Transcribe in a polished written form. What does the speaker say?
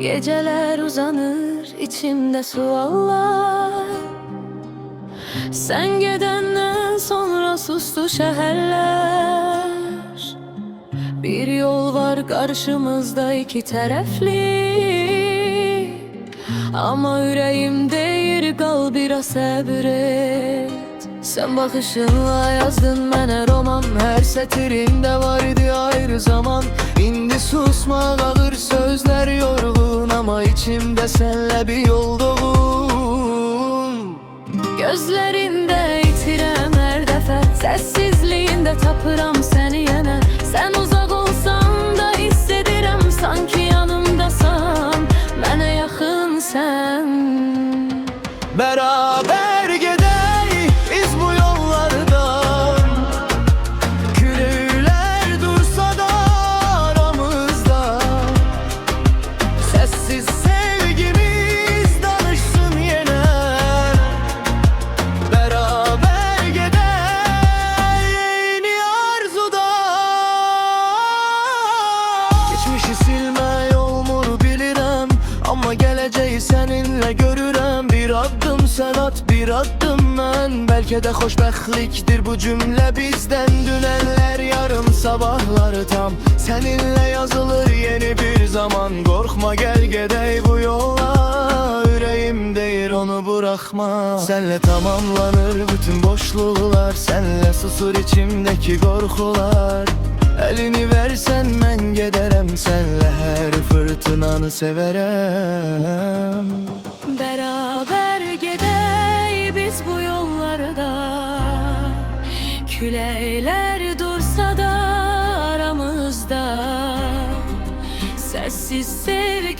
Geceler uzanır içimde suallar. Sen gedenden sonra sustu şehirler. Bir yol var karşımızda iki tərəfli. Ama yüreğim deyir kal biraz səbr et. Sen bakışınla yazdın mənə roman. Her sətirində var idi ayrı zaman. İndi susmaq ağır sözler yorgun. Ama içimde senle bir yol doğum. Gözlerinde itirem her dəfə. Sessizliğinde tapıram seni yenə. Sen uzak olsan da hissedirim. Sanki yanımdasan, mənə yaxın sen. Beraber gedey biz bu yollardan. Küleyler dursa da aramızda. Sessiz sevgimiz danışsın yine. Beraber gedey yeni arzuda. Geçmişi silme olmur bilirəm. Ama geleceği seninle görürəm. Bir adım sen at, bir adım ben. Belki de xoşbəxtlikdir bu cümle bizden. Dünenler yarım, sabahları tam. Seninle yazılır yeni bir zaman. Korkma gel gedey bu yola. Yüreğim deyir onu bırakma. Senle tamamlanır bütün boşluklar. Senle susur içimdeki korkular. Elini versen ben gederem. Senle her fırtınanı severem. Beraber gedey biz bu yollarda. Küleyler dursa da aramızda. Sessiz sevgi